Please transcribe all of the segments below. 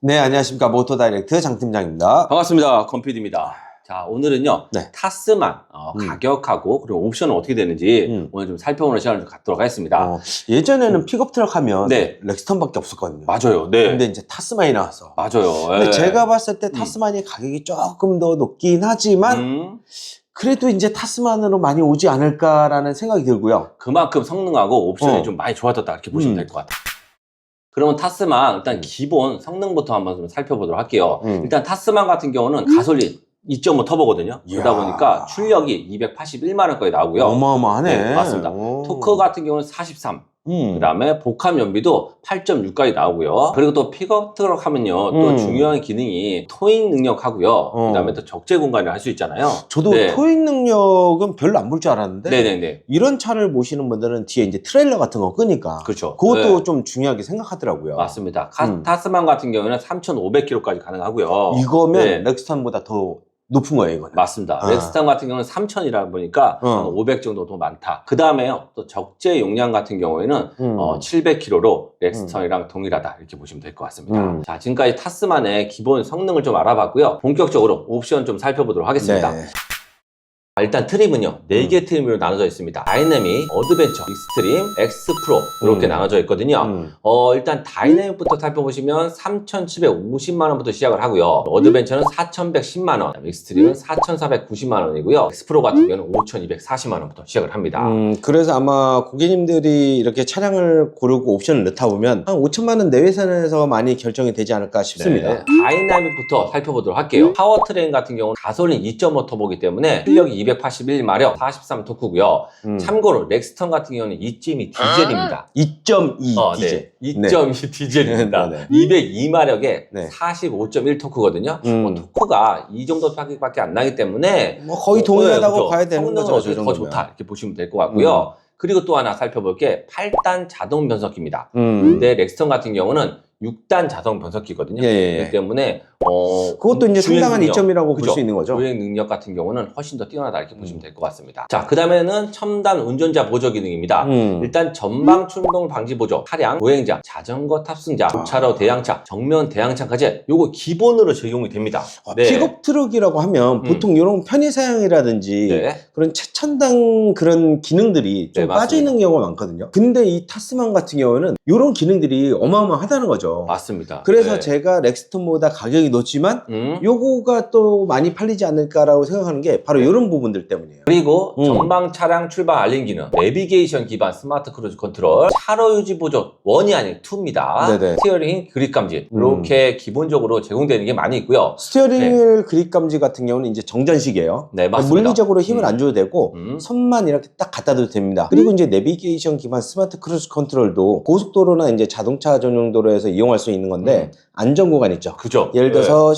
네, 안녕하십니까. 모터다이렉트 장팀장입니다. 반갑습니다. 건피디입니다. 자, 오늘은요, 네. 타스만 가격하고 그리고 옵션은 어떻게 되는지 오늘 좀 살펴보는 시간을 좀 갖도록 하겠습니다. 예전에는 픽업 트럭 하면 네. 렉스턴밖에 없었거든요. 맞아요. 네. 근데 이제 타스만이 나왔어. 맞아요. 근데 예. 제가 봤을 때 타스만이 가격이 조금 더 높긴 하지만 그래도 이제 타스만으로 많이 오지 않을까라는 생각이 들고요. 그만큼 성능하고 옵션이 좀 많이 좋아졌다 이렇게 보시면 될 것 같아요. 그러면 타스만 일단 기본 성능부터 한번 좀 살펴보도록 할게요. 일단 타스만 같은 경우는 가솔린 2.5 터보거든요. 그러다 보니까 출력이 281만 원까지 나오고요. 어마어마하네. 네, 맞습니다. 토크 같은 경우는 43. 그 다음에 복합 연비도 8.6까지 나오고요. 그리고 또 픽업 트럭 하면요, 또 중요한 기능이 토잉 능력하고요. 그 다음에 또 적재 공간을 할 수 있잖아요. 저도 네. 토익 능력은 별로 안 볼 줄 알았는데 네네네. 이런 차를 모시는 분들은 뒤에 이제 트레일러 같은 거 끄니까 그렇죠. 그것도 네. 좀 중요하게 생각하더라고요. 맞습니다. 타스만 같은 경우는 3,500km까지 가능하고요. 이거면 네. 렉스턴보다 더 높은 거예요, 이거는. 맞습니다. 렉스턴 같은 경우는 3,000이라 보니까 500 정도 더 많다. 그 다음에요, 또 적재 용량 같은 경우에는 700km로 렉스턴이랑 동일하다 이렇게 보시면 될 것 같습니다. 자, 지금까지 타스만의 기본 성능을 좀 알아봤고요. 본격적으로 옵션 좀 살펴보도록 하겠습니다. 네. 일단 트림은요, 4개 트림으로 나눠져 있습니다. 다이내믹, 어드벤처, 익스트림, 엑스 프로 이렇게 나눠져 있거든요. 일단 다이내믹부터 살펴보시면 3,750만 원부터 시작을 하고요. 어드벤처는 4,110만 원, 익스트림은 4,490만 원이고요. 엑스 프로 같은 경우는 5,240만 원부터 시작을 합니다. 그래서 아마 고객님들이 이렇게 차량을 고르고 옵션을 넣다 보면 한 5천만 원 내외 선에서 많이 결정이 되지 않을까 싶습니다. 네. 다이내믹부터 살펴보도록 할게요. 파워트레인 같은 경우는 가솔린 2.5 터보이기 때문에 출력이 281마력, 43 토크고요. 참고로 렉스턴 같은 경우는 2.2 디젤입니다. 2.2 디젤. 네. 2.2 디젤입니다. 네, 202마력에 네. 45.1 토크거든요. 토크가 이 정도 밖에 안 나기 때문에 뭐 거의 동일하다고 그렇죠. 봐야 되는 거죠. 성능은 더 좋다 이렇게 보시면 될 것 같고요. 그리고 또 하나 살펴볼 게 8단 자동 변속기입니다. 근데 렉스턴 같은 경우는 6단 자동 변속기거든요. 그렇기 때문에 그것도 이제 상당한 능력, 이점이라고 볼 수 있는 거죠. 주행 능력 같은 경우는 훨씬 더 뛰어나다 이렇게 보시면 될 것 같습니다. 자, 그 다음에는 첨단 운전자 보조 기능입니다. 일단 전방 충돌 방지 보조, 차량, 보행자, 자전거 탑승자, 주차로 대항차, 정면 대항차까지 요거 기본으로 적용이 됩니다. 픽업 트럭이라고 하면 보통 이런 편의 사양이라든지 그런 최첨단 그런 기능들이 좀 빠져있는 경우가 많거든요. 근데 이 타스만 같은 경우는 이런 기능들이 어마어마하다는 거죠. 맞습니다. 그래서 제가 렉스턴보다 가격이 높지만 요거가 또 많이 팔리지 않을까라고 생각하는 게 바로 이런 부분들 때문이에요. 그리고 전방 차량 출발 알림 기능, 내비게이션 기반 스마트 크루즈 컨트롤, 차로 유지 보조 1이 아닌 2입니다. 스티어링 그립 감지 이렇게 기본적으로 제공되는 게 많이 있고요. 스티어링 그립 감지 같은 경우는 이제 정전식이에요. 네, 맞습니다. 물리적으로 힘을 안 줘도 되고 손만 이렇게 딱 갖다 둬도 됩니다. 그리고 이제 내비게이션 기반 스마트 크루즈 컨트롤도 고속도로나 이제 자동차 전용도로에서 이용할 수 있는 건데 안전 구간 있죠. 그죠. 예를 들어서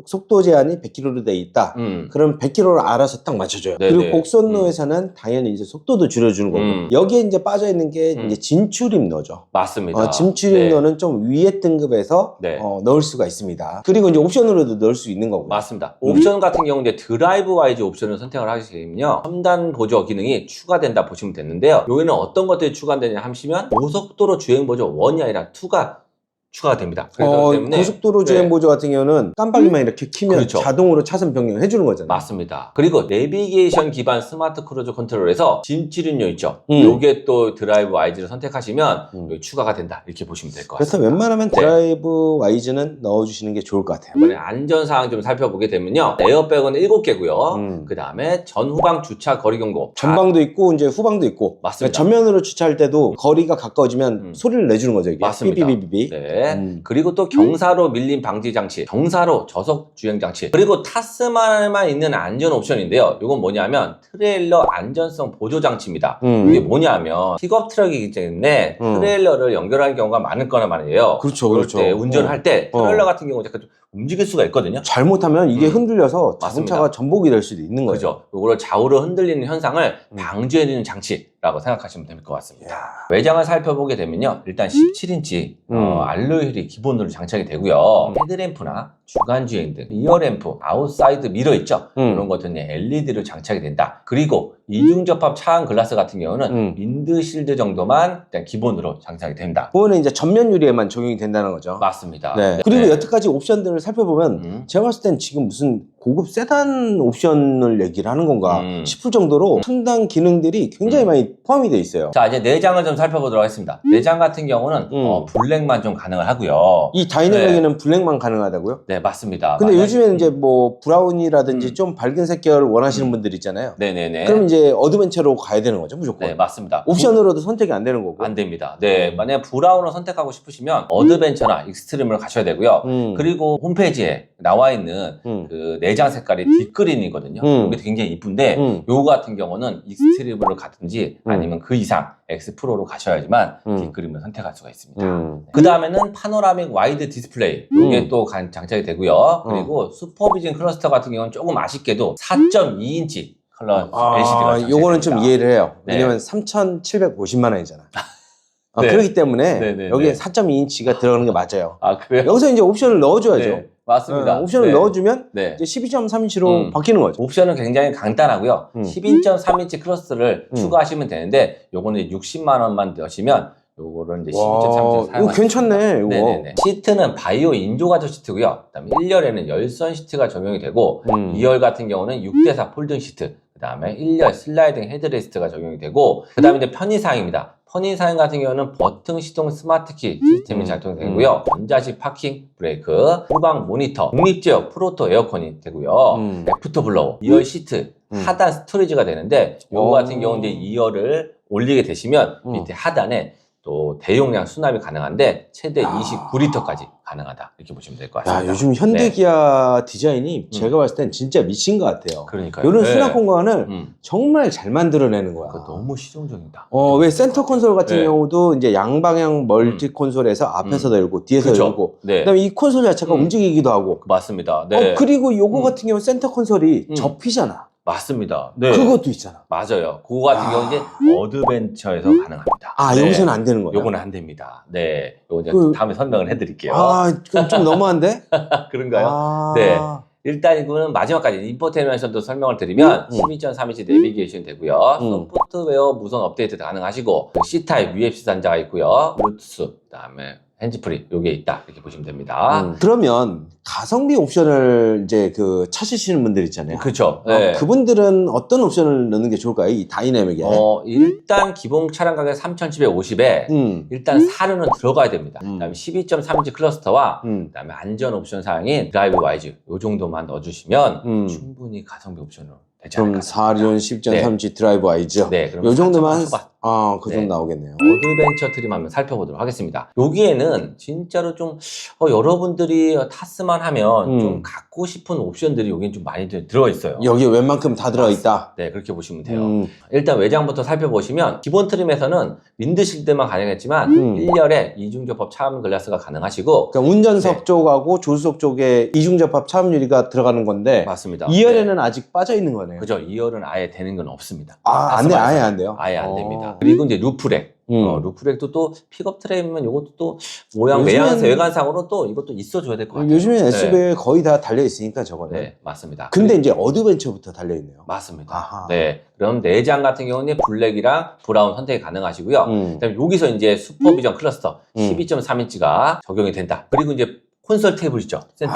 속도 제한이 100km로 돼 있다. 그럼 100km를 알아서 딱 맞춰줘요. 그리고 곡선로에서는 당연히 이제 속도도 줄여주는 거고 여기에 이제 빠져 있는 게 이제 진출입로죠. 맞습니다. 진출입로는 좀 위에 등급에서 넣을 수가 있습니다. 그리고 이제 옵션으로도 넣을 수 있는 거고. 맞습니다. 옵션 같은 경우는 이제 드라이브 와이즈 옵션을 선택을 하시게 되면요, 첨단 보조 기능이 추가된다 보시면 되는데요. 여기는 어떤 것들이 추가되냐 하시면 고속도로 주행 보조 1이 아니라 2가 추가가 됩니다. 때문에 고속도로 주행 보조 같은 경우는 깜빡이만 이렇게 키면 자동으로 차선 변경을 해주는 거잖아요. 맞습니다. 그리고 내비게이션 기반 스마트 크루즈 컨트롤에서 진출입료 있죠. 요게 또 드라이브 와이즈를 선택하시면 여기 추가가 된다 이렇게 보시면 될 것 같습니다. 그래서 웬만하면 드라이브 와이즈는 넣어주시는 게 좋을 것 같아요. 이번에 안전사항 좀 살펴보게 되면요, 에어백은 7개고요. 그 다음에 전후방 주차 거리 경고, 전방도 있고 이제 후방도 있고. 맞습니다. 그러니까 전면으로 주차할 때도 거리가 가까워지면 소리를 내주는 거죠, 이게. 맞습니다. 삐삐삐삐. 그리고 또 경사로 밀림 방지 장치, 경사로 저속 주행 장치, 그리고 타스만에만 있는 안전 옵션인데요. 이건 뭐냐면 트레일러 안전성 보조 장치입니다. 이게 뭐냐면 픽업 트럭이기 때문에 트레일러를 연결하는 경우가 많을 거란 말이에요. 그렇죠. 운전을 할 때 트레일러 같은 경우 약간 좀 움직일 수가 있거든요. 잘못하면 이게 흔들려서 자동차가 전복이 될 수도 있는 거예요. 그죠. 이거를 좌우로 흔들리는 현상을 방지해주는 장치라고 생각하시면 될 것 같습니다. 외장을 살펴보게 되면요, 일단 17인치 알로이 휠이 기본으로 장착이 되고요. 헤드램프나 주간주행 등 리어램프, 아웃사이드 미러 있죠. 이런 것들은 LED로 장착이 된다. 그리고 이중접합 차원 글라스 같은 경우는 윈드실드 정도만 그냥 기본으로 장착이 된다. 그거는 이제 전면 유리에만 적용이 된다는 거죠. 맞습니다. 네. 그리고 여태까지 옵션들을 살펴보면 제가 봤을 땐 지금 무슨 고급 세단 옵션을 얘기를 하는 건가 싶을 정도로 첨단 기능들이 굉장히 많이 포함이 돼 있어요. 자, 이제 내장을 좀 살펴보도록 하겠습니다. 내장 같은 경우는 블랙만 좀 가능을 하고요. 이 다이내믹에는 블랙만 가능하다고요? 네, 맞습니다. 근데 요즘에는 이제 뭐 브라운이라든지 좀 밝은 색 계열 원하시는 분들 있잖아요. 네네네. 그럼 이제 어드벤처로 가야 되는 거죠, 무조건. 네, 맞습니다. 옵션으로도 선택이 안 되는 거고. 안 됩니다. 네, 만약에 브라운을 선택하고 싶으시면 어드벤처나 익스트림을 가셔야 되고요. 그리고 홈페이지에 나와 있는 그 내장 색깔이 딥그린이거든요. 이게 굉장히 이쁜데 요거 같은 경우는 익스트림으로 가든지 아니면 그 이상 X프로로 가셔야지만 딥그린을 선택할 수가 있습니다. 그 다음에는 파노라믹 와이드 디스플레이 이게 또 장착이 되고요. 그리고 슈퍼비전 클러스터 같은 경우는 조금 아쉽게도 4.2인치 컬러 LCD가 장착됩니다. 요거는 좀 이해를 해요. 네. 왜냐면 3,750만 원이잖아. 네. 그렇기 때문에 네네네. 여기에 4.2인치가 들어가는 게 맞아요. 아, 그래요? 여기서 이제 옵션을 넣어줘야죠. 네, 맞습니다. 옵션을 네. 넣어주면 네. 이제 12.3인치로 바뀌는 거죠. 옵션은 굉장히 간단하고요. 12.3인치 클러스터를 추가하시면 되는데 요거는 60만 원만 넣으시면 요거를 이제 12.3인치 사용하시면 이거 괜찮네, 이거. 네네네. 시트는 바이오 인조가죽 시트고요. 그다음에 1열에는 열선 시트가 적용이 되고 2열 같은 경우는 6대4 폴딩 시트, 그다음에 1열 슬라이딩 헤드레스트가 적용이 되고 그다음에 이제 편의사항입니다. 편의사항 같은 경우는 버튼 시동 스마트키 시스템이 작동되고요. 전자식 파킹 브레이크, 후방 모니터, 독립제어 프로토 에어컨이 되고요. 애프터 블로우, 2열 시트, 하단 스토리지가 되는데 요거 같은 경우는 이제 2열을 올리게 되시면 밑에 하단에 또 대용량 수납이 가능한데 최대 29리터까지 가능하다 이렇게 보시면 될 것 같습니다. 요즘 현대기아 디자인이 제가 봤을 땐 진짜 미친 것 같아요. 그러니까요. 이런 수납 공간을 정말 잘 만들어내는 거야. 너무 실용적이다. 왜 센터 콘솔 같은 네. 경우도 이제 양방향 멀티 콘솔에서 앞에서 열고 뒤에서 그쵸. 열고 네. 그다음에 이 콘솔 자체가 움직이기기도 하고 맞습니다. 네. 그리고 요거 같은 경우 센터 콘솔이 접히잖아. 맞습니다. 네. 그것도 있잖아. 맞아요. 그거 같은 경우는 이제 어드벤처에서 가능합니다. 네. 여기서는 안 되는 거예요? 요거는 안 됩니다. 네. 요거 이제 다음에 설명을 해드릴게요. 그럼 좀 너무한데? 그런가요? 네. 일단 이거는 마지막까지 인포테인먼트도 설명을 드리면 12.3인치 내비게이션 되고요. 소프트웨어 무선 업데이트 가능하시고 C타입 UFC 단자가 있고요. 블루투스, 그다음에 핸즈프리 요게 있다 이렇게 보시면 됩니다. 그러면 가성비 옵션을 이제 찾으시는 분들 있잖아요. 그렇죠. 네. 그분들은 어떤 옵션을 넣는 게 좋을까요? 이 다이내믹에. 일단 기본 차량 가격 3,750에 일단 사료는 들어가야 됩니다. 그다음에 12.3인치 클러스터와 그다음에 안전 옵션 사항인 드라이브 와이즈 요 정도만 넣어주시면 충분히 가성비 옵션으로 되지 않을까. 그럼 4륜 10.3인치 드라이브 와이즈. 네, 그럼 요 정도만 4,000 초반. 그 정도 나오겠네요. 어드벤처 트림 한번 살펴보도록 하겠습니다. 여기에는 진짜로 좀 여러분들이 탔으만 하면 좀 갖고 싶은 옵션들이 여기는 좀 많이 들어 있어요. 여기 웬만큼 다 들어있다. 네, 그렇게 보시면 돼요. 일단 외장부터 살펴보시면 기본 트림에서는 윈드실드만 가능했지만 1열에 이중접합 차음 글라스가 가능하시고 그러니까 운전석 쪽하고 조수석 쪽에 이중접합 차음 유리가 들어가는 건데 맞습니다. 2열에는 아직 빠져 있는 거네요. 그죠. 2열은 아예 되는 건 없습니다. 아예 안 돼요? 아예 안 됩니다. 그리고 이제 루프렉. 루프렉도 또 픽업 트레이면 이것도 또 모양 외관상으로 또 이것도 있어줘야 될 것 같아요. 요즘엔 SUV에 거의 다 달려있으니까 저거는. 네, 맞습니다. 근데 이제 어드벤처부터 달려있네요. 맞습니다. 아하. 네. 그럼 내장 같은 경우는 블랙이랑 브라운 선택이 가능하시고요. 그다음에 여기서 이제 슈퍼비전 클러스터 12.3인치가 적용이 된다. 그리고 이제 콘솔 테이블 있죠. 센터.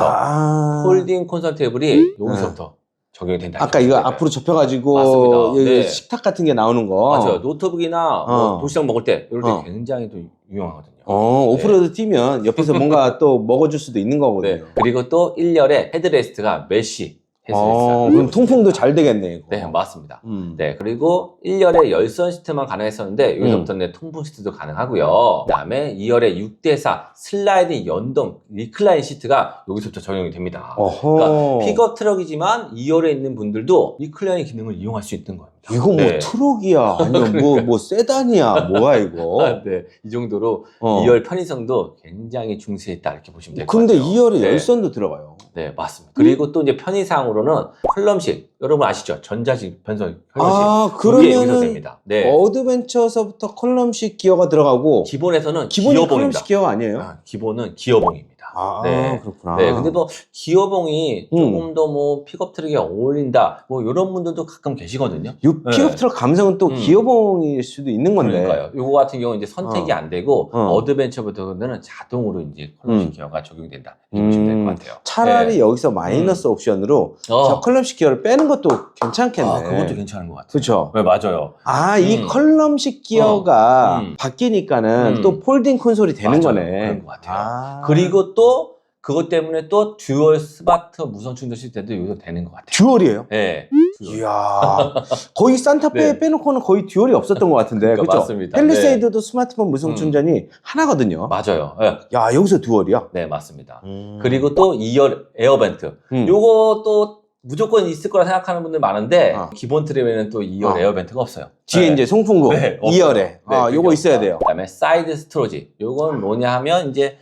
폴딩 콘솔 테이블이 여기서부터 적용이 된다. 아까 이거 앞으로 접혀가지고 맞습니다. 네. 식탁 같은 게 나오는 거. 맞아요. 노트북이나 뭐 도시락 먹을 때 이럴 때 굉장히 또 유용하거든요. 오프로드 뛰면 옆에서 뭔가 또 먹어줄 수도 있는 거거든요. 네. 그리고 또 1열에 헤드레스트가 메쉬 헤드레스트가 그럼 통풍도 잘 되겠네, 이거. 네, 맞습니다. 네, 그리고 1열에 열선 시트만 가능했었는데 여기서부터는 통풍 시트도 가능하고요. 그다음에 2열에 6대4 슬라이딩 연동 리클라인 시트가 여기서부터 적용이 됩니다. 그러니까 픽업 트럭이지만 2열에 있는 분들도 리클라인 기능을 이용할 수 있는 겁니다. 이거 뭐 트럭이야, 아니면 뭐 세단이야, 뭐야 이거? 네, 이 정도로 2열 편의성도 굉장히 중시했다 이렇게 보시면 될 것 같아요. 근데 2열에 열선도 들어가요. 네, 맞습니다. 그리고 또 이제 편의상으로는 컬럼식, 여러분 아시죠? 전자식 변속 컬럼식. 그러면은 됩니다. 네. 어드벤처서부터 컬럼식 기어가 들어가고 기본에서는 기본이 기어봉입니다. 컬럼식 기어가 아니에요? 기본은 기어봉입니다. 네. 그렇구나. 네, 근데 뭐 기어봉이 조금 더 뭐 픽업 트럭에 어울린다, 뭐 이런 분들도 가끔 계시거든요. 이 픽업 트럭 감성은 또 기어봉일 수도 있는 건데. 그러니까요. 요거 같은 경우는 이제 선택이 안 되고 어드벤처부터는 자동으로 이제 컬럼식 기어가 적용된다. 이렇게 보시면 될 것 같아요. 차라리 네. 여기서 마이너스 옵션으로 저 컬럼식 기어를 빼는 것도 괜찮겠네. 그것도 괜찮은 것 같아요. 그렇죠. 네, 맞아요. 이 컬럼식 기어가 바뀌니까는 또 폴딩 콘솔이 되는 거네. 그런 것 같아요. 그리고 또 그것 때문에 또 듀얼 스마트 무선 충전 시스템도 여기서 되는 것 같아요. 듀얼이에요? 네. 이야, 거의 산타페 빼놓고는 거의 듀얼이 없었던 것 같은데, 그러니까 그렇죠? 맞습니다. 팰리세이드도 스마트폰 무선 충전이 하나거든요. 맞아요. 네. 야, 여기서 듀얼이야? 네, 맞습니다. 그리고 또 2열 에어벤트. 요것도 무조건 있을 거라 생각하는 분들 많은데 기본 트림에는 또 2열 에어벤트가 없어요. 뒤에 이제 송풍구 2열에 요거 있어야 돼요. 그다음에 사이드 스토리지. 요건 뭐냐 하면 이제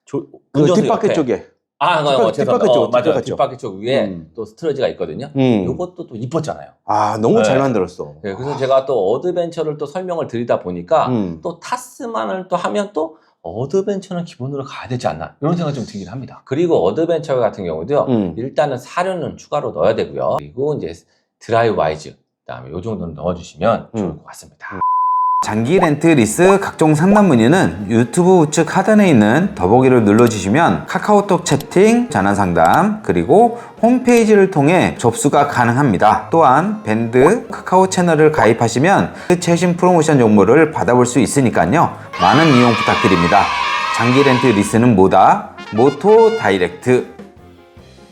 그 뒷바퀴 쪽에. 뒷바퀴 쪽, 맞아요. 뒷바퀴 쪽 위에 또 스토리지가 있거든요. 요것도 또 이뻤잖아요. 너무 잘 만들었어. 네, 그래서 제가 또 어드벤처를 또 설명을 드리다 보니까 또 타스만을 또 하면 또 어드벤처는 기본으로 가야 되지 않나, 이런 생각이 좀 들긴 합니다. 그리고 어드벤처 같은 경우도요, 일단은 사륜은 추가로 넣어야 되고요. 그리고 이제 드라이브 와이즈, 그다음에 요 정도는 넣어주시면 좋을 것 같습니다. 장기 렌트 리스 각종 상담 문의는 유튜브 우측 하단에 있는 더보기를 눌러주시면 카카오톡 채팅, 전화 상담, 그리고 홈페이지를 통해 접수가 가능합니다. 또한 밴드 카카오 채널을 가입하시면 최신 프로모션 정보를 받아볼 수 있으니까요, 많은 이용 부탁드립니다. 장기 렌트 리스는 뭐다? 모토 다이렉트.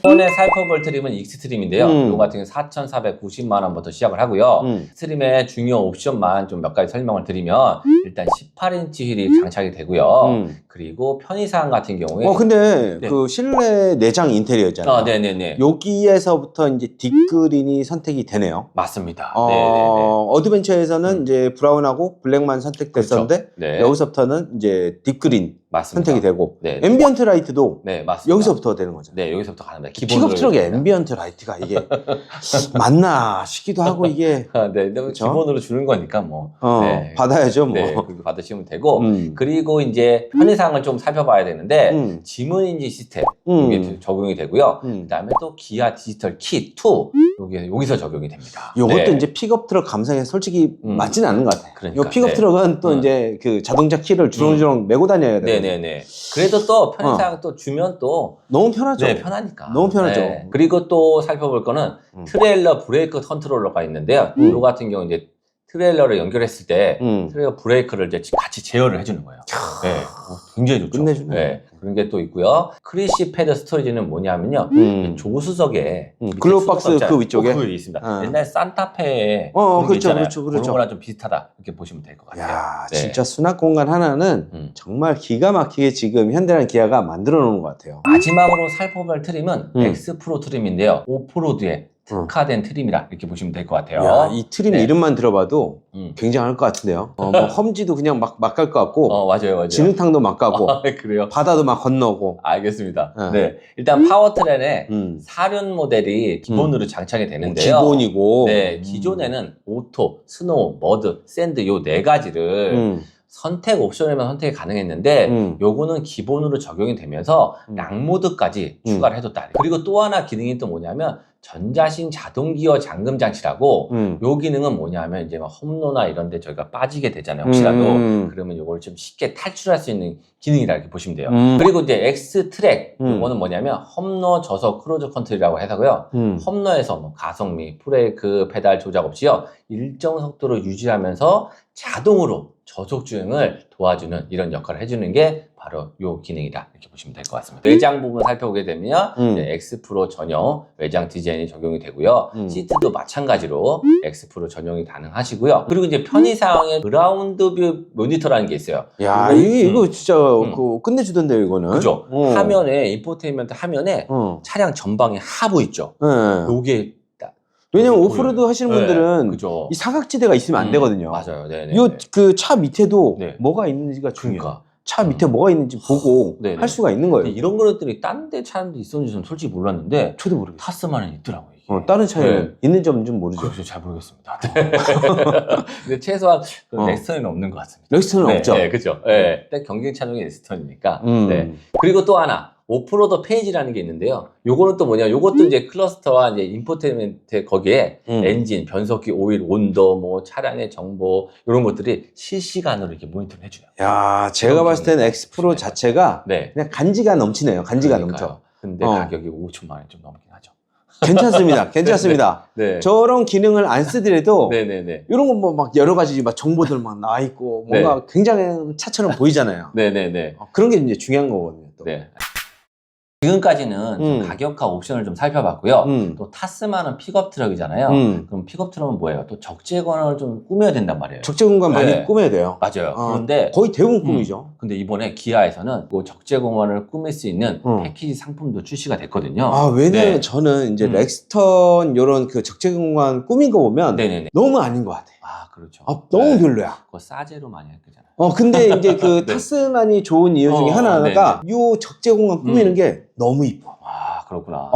이번에 살펴볼 트림은 익스트림인데요. 이거 같은 경우 4,490만 원부터 시작을 하고요. 스트림의 중요 옵션만 좀 몇 가지 설명을 드리면, 일단 18인치 휠이 장착이 되고요. 그리고 편의사항 같은 경우에 근데 그 실내 내장 인테리어잖아요. 네네네. 여기에서부터 이제 딥그린이 선택이 되네요. 맞습니다. 어드벤처에서는 이제 브라운하고 블랙만 선택됐었는데, 그렇죠. 여기서부터는 이제 딥그린 맞습니다. 선택이 되고, 네. 앰비언트 라이트도 맞습니다. 여기서부터 되는 거죠. 네, 여기서부터 가는 거예요. 픽업 트럭에 앰비언트 라이트가 이게 맞나 싶기도 하고, 이게 네, 기본으로 주는 거니까 뭐 받아야죠, 뭐. 네, 그렇게 받으시면 되고, 그리고 이제 편의사항을 좀 살펴봐야 되는데, 지문인지 시스템 이게 적용이 되고요. 그다음에 또 기아 디지털 키 2 여기서 적용이 됩니다. 요것도 이제 픽업 트럭 감성에 솔직히 맞지는 않은 것 같아요. 그러니까, 요 픽업 트럭은 또 이제 그 자동차 키를 주렁주렁 메고 다녀야 돼요. 네네네. 그래도 또 편의사항 또 주면 또 너무 편하죠. 네, 편하니까. 너무 편하죠. 그리고 또 살펴볼 거는 트레일러 브레이크 컨트롤러가 있는데요. 요 같은 경우 이제 트레일러를 연결했을 때 트레일러 브레이크를 이제 같이 제어를 해주는 거예요. 네, 굉장히 좋죠. 끝내주네. 네, 그런 게 또 있고요. 크리시 패드 스토리지는 뭐냐면요, 조수석에 글로우박스 그 위쪽에 그게 있습니다. 옛날 산타페에 그렇죠. 그런 거랑 좀 비슷하다, 이렇게 보시면 될 것 같아요. 야, 진짜 수납 공간 하나는 정말 기가 막히게 지금 현대랑 기아가 만들어 놓은 것 같아요. 마지막으로 살펴볼 트림은 X 프로 트림인데요. 오프로드에 특화된 트림이라 이렇게 보시면 될 것 같아요. 야, 이 트림 이름만 들어봐도 굉장할 것 같은데요. 뭐 험지도 그냥 막 갈 것 같고, 맞아요. 진흙탕도 막 가고, 그래요? 바다도 막 건너고. 알겠습니다. 네, 일단 파워트렌에 사륜 모델이 기본으로 장착이 되는데요. 기본이고. 네, 기존에는 오토, 스노우, 머드, 샌드 요 네 가지를 선택 옵션에만 선택이 가능했는데, 요거는 기본으로 적용이 되면서 락모드까지 추가를 해줬다. 그리고 또 하나 기능이 또 뭐냐면 전자식 자동기어 잠금 장치라고, 요 기능은 뭐냐면 이제 막 홈로나 이런 데 저희가 빠지게 되잖아요, 혹시라도. 그러면 요걸 좀 쉽게 탈출할 수 있는 기능이라 이렇게 보시면 돼요. 그리고 이제 X 트랙, 요거는 뭐냐면 홈로 저속 크루즈 컨트롤이라고 해서고요. 홈로에서 뭐 가속 및 브레이크 페달 조작 없이요, 일정 속도로 유지하면서 자동으로 저속 주행을 도와주는 이런 역할을 해주는 게 바로 요 기능이다, 이렇게 보시면 될 것 같습니다. 외장 부분 살펴보게 되면 X 프로 전용 외장 디자인이 적용이 되고요. 시트도 마찬가지로 X 프로 전용이 가능하시고요. 그리고 이제 편의사항에 그라운드 뷰 모니터라는 게 있어요. 야, 이거 진짜 그 끝내주던데요, 이거는. 그죠? 화면에 인포테인먼트 화면에 차량 전방에 하부 있죠. 요게 왜냐면 오프로드 하시는 분들은 그죠. 이 사각지대가 있으면 안 되거든요. 맞아요. 네네. 요 그 차 밑에도 뭐가 있는지가 중요해요. 그러니까. 차 밑에 뭐가 있는지 보고 할 수가 있는 거예요. 이런 것들이 딴 데 차는데 있었는지 저는 솔직히 몰랐는데, 저도 모르겠어요. 타스만은 있더라고요. 이게. 다른 차에는 있는지 없는지 모르죠. 그래서 잘 모르겠습니다. 근데 최소한 넥스턴에는 없는 것 같습니다. 넥스턴은 없죠. 네, 그죠. 네, 일단 경쟁 차종이 넥스턴이니까. 네. 그리고 또 하나, 오프로더 페이지라는 게 있는데요. 요거는 또 뭐냐? 요것도 이제 클러스터와 이제 인포테인먼트 거기에 엔진, 변속기, 오일, 온도, 뭐 차량의 정보 이런 것들이 실시간으로 이렇게 모니터를 해줘요. 야, 제가 봤을 때는 엑스프로 자체가 네. 그냥 간지가 넘치네요. 간지가 넘쳐. 근데 가격이 5천만 원이 좀 넘긴 하죠. 괜찮습니다. 괜찮습니다. 네. 저런 기능을 안 쓰더라도 네네네. 이런 거 뭐 막 여러 가지 막 정보들 막 나와 있고 뭔가 굉장히 차처럼 보이잖아요. 네네네. 그런 게 이제 중요한 거거든요. 또. 네. 지금까지는 좀 가격과 옵션을 좀 살펴봤고요. 또 타스만은 픽업 트럭이잖아요. 그럼 픽업 트럭은 뭐예요? 또 적재 공간을 좀 꾸며야 된단 말이에요. 적재 공간 많이 네. 꾸며야 돼요. 맞아요. 그런데 거의 대부분 꾸미죠. 근데 이번에 기아에서는 그 적재 공간을 꾸밀 수 있는 패키지 상품도 출시가 됐거든요. 왜냐면 네. 저는 이제 렉스턴 요런 그 적재 공간 꾸민 거 보면 네네네. 너무 아닌 것 같아. 그렇죠. 너무 별로야. 그거 싸제로 많이 했잖아요. 근데 이제 그 타스만이 좋은 이유 중에 하나가 요 적재 공간 꾸미는 게 너무 이뻐. 그렇구나.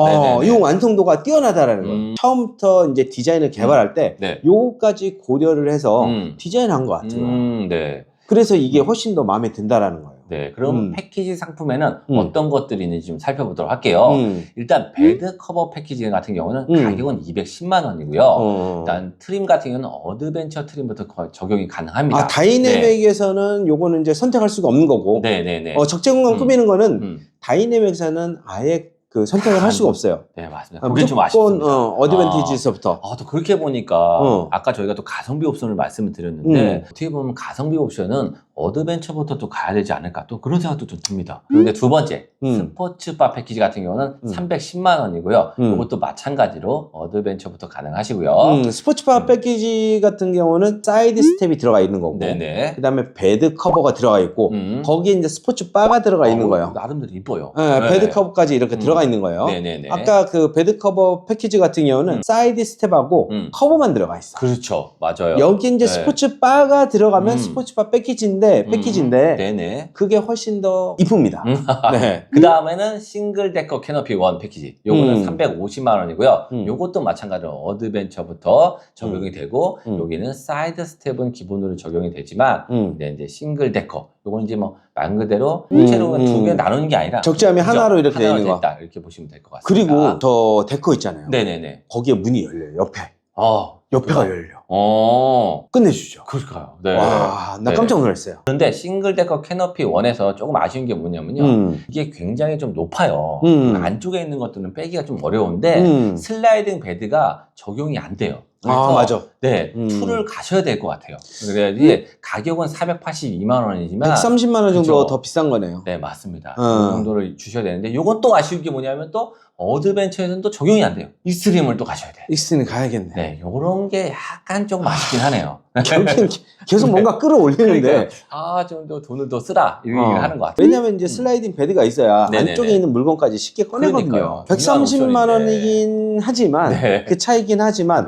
요 완성도가 뛰어나다라는 거예요. 처음부터 이제 디자인을 개발할 때 요거까지 고려를 해서 디자인한 것 같아요. 네. 그래서 이게 훨씬 더 마음에 든다라는 거예요. 네, 그럼 패키지 상품에는 어떤 것들이 있는지 좀 살펴보도록 할게요. 일단 베드 커버 패키지 같은 경우는 가격은 210만 원이고요. 일단 트림 같은 경우는 어드벤처 트림부터 적용이 가능합니다. 다이내믹에서는 요거는 이제 선택할 수가 없는 거고. 네네네. 적재 공간 꾸미는 거는 다이내믹에서는 아예 그 선택을 할 수가 없어요. 네, 맞습니다. 그게 좀 아쉽습니다. 어드밴티지에서부터. 또 그렇게 보니까 아까 저희가 또 가성비 옵션을 말씀을 드렸는데 어떻게 보면 가성비 옵션은 어드벤처부터 또 가야 되지 않을까 또 그런 생각도 좀 듭니다. 그런데 두 번째 스포츠바 패키지 같은 경우는 310만 원이고요. 이것도 마찬가지로 어드벤처부터 가능하시고요. 스포츠바 패키지 같은 경우는 사이드 스텝이 들어가 있는 거고 네네. 그다음에 베드 커버가 들어가 있고 거기에 이제 스포츠 바가 들어가 있는 거예요. 나름대로 이뻐요. 베드 커버까지 이렇게 들어가 있는 거예요. 네네네. 아까 그 베드 커버 패키지 같은 경우는 사이드 스텝하고 커버만 들어가 있어. 그렇죠, 맞아요. 여기 이제 스포츠 바가 들어가면 스포츠 바 패키지인데 네네. 그게 훨씬 더 이쁩니다. 네. 그 다음에는 싱글 데커 캐너피 원 패키지. 요거는 350만 원이고요. 요것도 마찬가지로 어드벤처부터 적용이 되고 여기는 사이드 스텝은 기본으로 적용이 되지만 이제 싱글 데커. 요건 이제 뭐 말 그대로 통째로 두 개 나누는 게 아니라 적재함이 하나로 이렇게 되어 있는 거. 이렇게 보시면 될 것 같습니다. 그리고 저 데커 있잖아요. 네네네. 거기에 문이 열려요. 옆에. 옆에가 열려. 끝내주죠. 그럴까요? 네. 와, 나 깜짝 놀랐어요. 그런데 싱글 데커 캐너피 1에서 조금 아쉬운 게 뭐냐면요. 이게 굉장히 좀 높아요. 안쪽에 있는 것들은 빼기가 좀 어려운데 슬라이딩 베드가 적용이 안 돼요. 맞아. 네, 2를 가셔야 될 것 같아요. 그래야지 가격은 482만 원이지만 130만 원 정도 그쵸? 더 비싼 거네요. 네, 맞습니다. 그 정도를 주셔야 되는데 요건 또 아쉬운 게 뭐냐면 또 어드벤처에서는 또 적용이 안 돼요. 익스트림을 또 가셔야 돼요. 익스트림 가야겠네. 네, 요런 게 약간 좀 아쉽긴 하네요. 결국엔 계속 뭔가 끌어올리는데 그러니까, 좀 더 돈을 더 쓰라 이런 얘기를 하는 것 같아요. 왜냐면 이제 슬라이딩 베드가 있어야 네네네. 안쪽에 있는 물건까지 쉽게 꺼내거든요. 그러니까요. 130만 원이긴 하지만 그 차이긴 하지만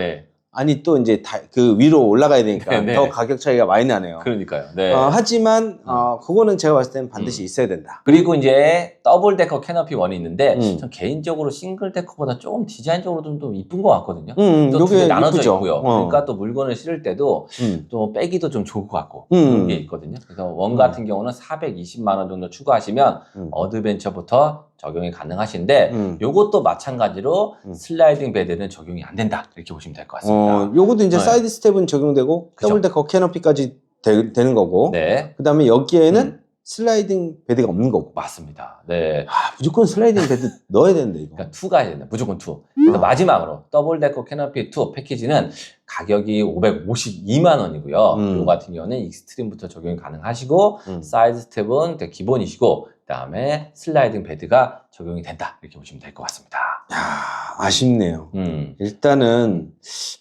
아니 또 이제 그 위로 올라가야 되니까 더 가격 차이가 많이 나네요. 그러니까요. 네. 하지만 그거는 제가 봤을 때는 반드시 있어야 된다. 그리고 이제 더블 데커 캐너피 1이 있는데 전 개인적으로 싱글 데커보다 조금 디자인적으로 좀 이쁜 것 같거든요. 또 두 개 나눠져 이쁘죠. 있고요. 그러니까 또 물건을 실을 때도 또 빼기도 좀 좋을 것 같고 그런 게 있거든요. 그래서 원 같은 경우는 420만 원 정도 추가하시면 어드벤처부터 적용이 가능하신데 요것도 마찬가지로 슬라이딩 베드는 적용이 안 된다 이렇게 보시면 될 것 같습니다. 요것도 이제 사이드 스텝은 적용되고 그죠. 더블 데커 캐너피까지 되는 거고 네, 그 다음에 여기에는 슬라이딩 베드가 없는 거고. 맞습니다. 네. 무조건 슬라이딩 베드 넣어야 되는데 이거. 그러니까 2가 해야 된다. 무조건 2. 그래서 마지막으로 더블 데커 캐너피 2 패키지는 가격이 552만 원이고요. 이 같은 경우는 익스트림부터 적용이 가능하시고 사이드 스텝은 기본이시고 그다음에 슬라이딩 베드가 적용이 된다. 이렇게 보시면 될 것 같습니다. 아쉽네요. 일단은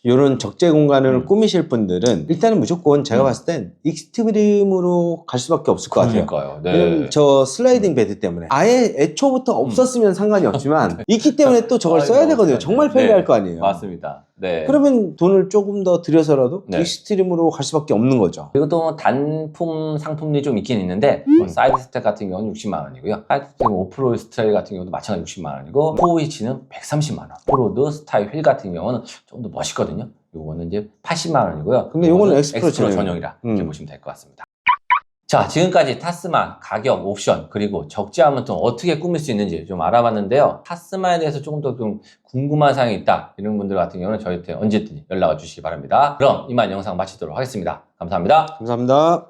이런 적재 공간을 꾸미실 분들은 일단은 무조건 제가 봤을 땐 익스트림으로 갈 수밖에 없을 것 같아요. 그러니까요. 네. 왜냐면 저 슬라이딩 베드 때문에 아예 애초부터 없었으면 상관이 없지만 있기 때문에 또 저걸 써야 되거든요. 정말 편리할 거 아니에요. 맞습니다. 네. 그러면 돈을 조금 더 들여서라도 네. 익스트림으로 갈 수밖에 없는 거죠. 그리고 또 단품 상품이 좀 있긴 있는데 사이드 스텝 같은 경우는 60만 원이고요. 사이드 스텝 오프로드 스타일 같은 경우도 마찬가지로 60만 원이고 포위치는 130만 원. 오프로드 스타일 휠 같은 경우는 좀 더 멋있거든요. 요거는 이제 80만 원이고요. 근데 요거는 엑스프로 전용이라 이렇게 보시면 될 것 같습니다. 자, 지금까지 타스만 가격, 옵션, 그리고 적재 않으면 또 어떻게 꾸밀 수 있는지 좀 알아봤는데요. 타스만에 대해서 조금 더 좀 궁금한 사항이 있다, 이런 분들 같은 경우는 저희한테 언제든 연락을 주시기 바랍니다. 그럼 이만 영상 마치도록 하겠습니다. 감사합니다. 감사합니다.